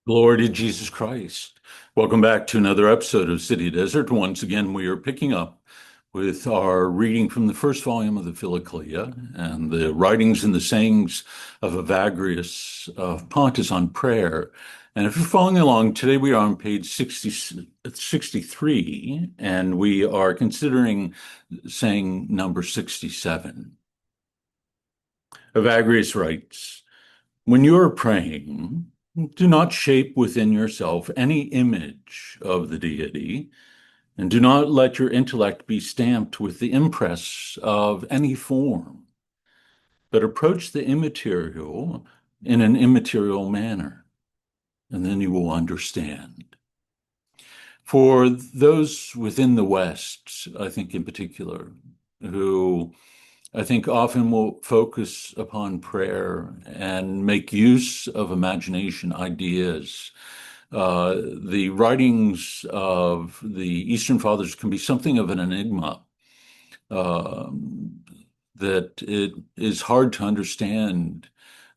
Glory to Jesus Christ. Welcome back to another episode of City Desert. Once again, we are picking up with our reading from the first volume of the Philokalia and the writings and the sayings of Evagrius of Pontus on prayer. And if you're following along, today we are on page 63, and we are considering saying number 67. Evagrius writes, when you are praying, do not shape within yourself any image of the deity, and do not let your intellect be stamped with the impress of any form, but approach the immaterial in an immaterial manner, and then you will understand. For those within the West, I think in particular, who I think often will focus upon prayer and make use of imagination ideas. The writings of the Eastern Fathers can be something of an enigma, uh, that it is hard to understand,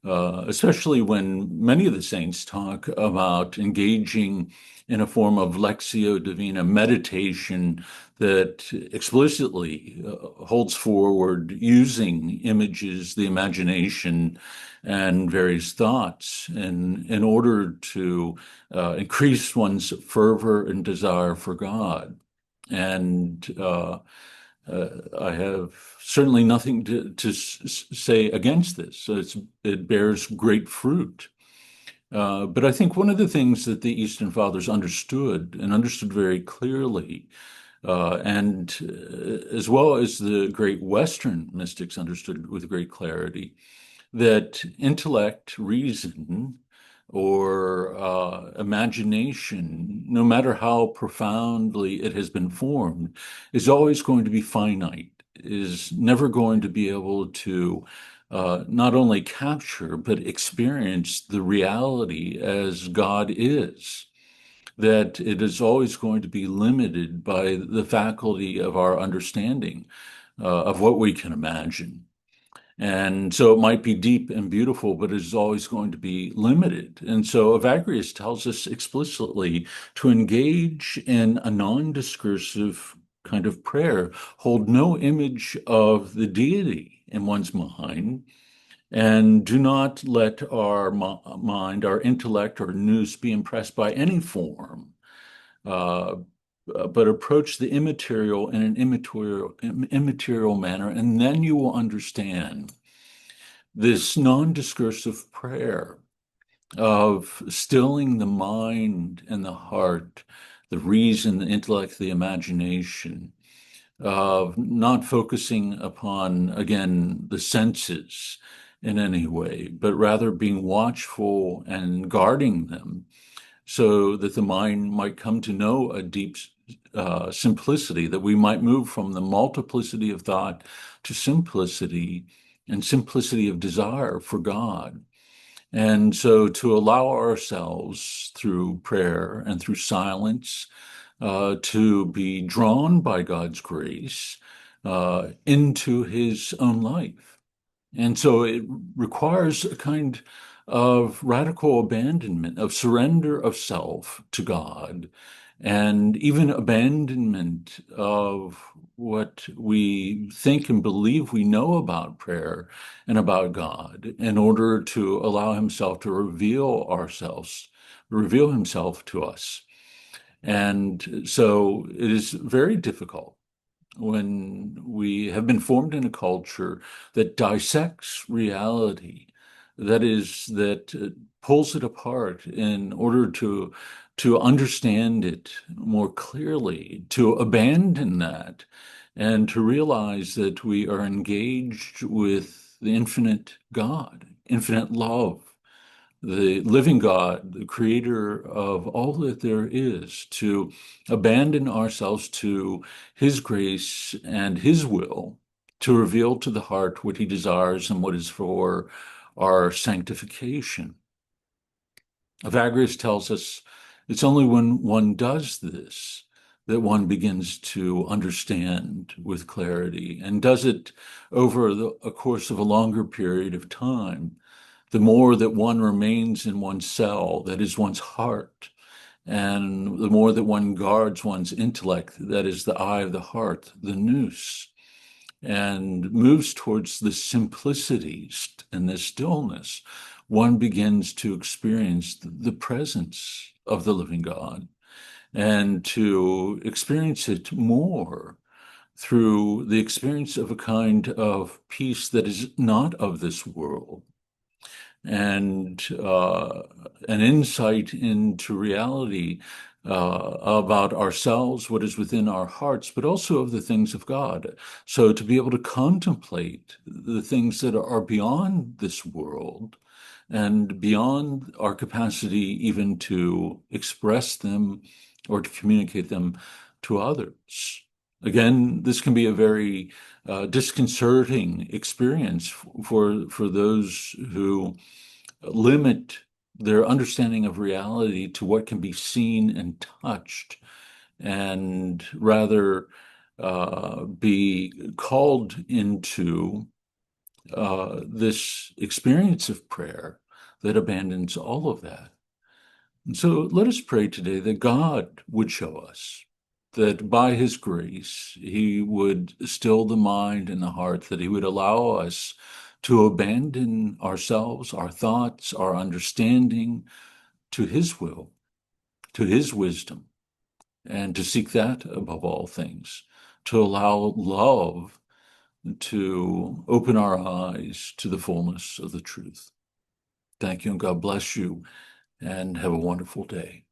especially when many of the saints talk about engaging in a form of Lectio Divina meditation that explicitly holds forward using images, the imagination, and various thoughts in order to increase one's fervor and desire for God. And I have certainly nothing to say against this. So it bears great fruit. But I think one of the things that the Eastern Fathers understood and understood very clearly, as well as the great Western mystics understood with great clarity, that intellect, reason, or imagination, no matter how profoundly it has been formed, is always going to be finite, is never going to be able to not only capture, but experience the reality as God is. That it is always going to be limited by the faculty of our understanding of what we can imagine. And so it might be deep and beautiful, but it is always going to be limited. And so Evagrius tells us explicitly to engage in a non-discursive kind of prayer, hold no image of the deity in one's mind, and do not let our mind, our intellect, or nous be impressed by any form, uh, but approach the immaterial in an immaterial manner, and then you will understand this non-discursive prayer of stilling the mind and the heart, the reason, the intellect, the imagination, of not focusing upon, again, the senses in any way, but rather being watchful and guarding them so that the mind might come to know a deep simplicity, that we might move from the multiplicity of thought to simplicity and simplicity of desire for God. And so to allow ourselves through prayer and through silence to be drawn by God's grace into his own life. And so it requires a kind of radical abandonment, of surrender of self to God, and even abandonment of what we think and believe we know about prayer and about God in order to allow himself to reveal himself to us. And so it is very difficult when we have been formed in a culture that dissects reality, that is, that pulls it apart in order to understand it more clearly, to abandon that, and to realize that we are engaged with the infinite God, infinite love, the living God, the creator of all that there is, to abandon ourselves to his grace and his will to reveal to the heart what he desires and what is for our sanctification. Evagrius tells us it's only when one does this that one begins to understand with clarity, and does it over a course of a longer period of time, the more that one remains in one's cell, that is one's heart, and the more that one guards one's intellect, that is the eye of the heart, the nous, and moves towards the simplicity and the stillness, one begins to experience the presence of the living God and to experience it more through the experience of a kind of peace that is not of this world, and an insight into reality about ourselves, what is within our hearts, but also of the things of God. So to be able to contemplate the things that are beyond this world and beyond our capacity even to express them or to communicate them to others. Again, this can be a very disconcerting experience for those who limit their understanding of reality to what can be seen and touched, and rather be called into this experience of prayer that abandons all of that. And so let us pray today that God would show us that by his grace, he would still the mind and the heart, that he would allow us to abandon ourselves, our thoughts, our understanding to his will, to his wisdom, and to seek that above all things, to allow love to open our eyes to the fullness of the truth. Thank you, and God bless you, and have a wonderful day.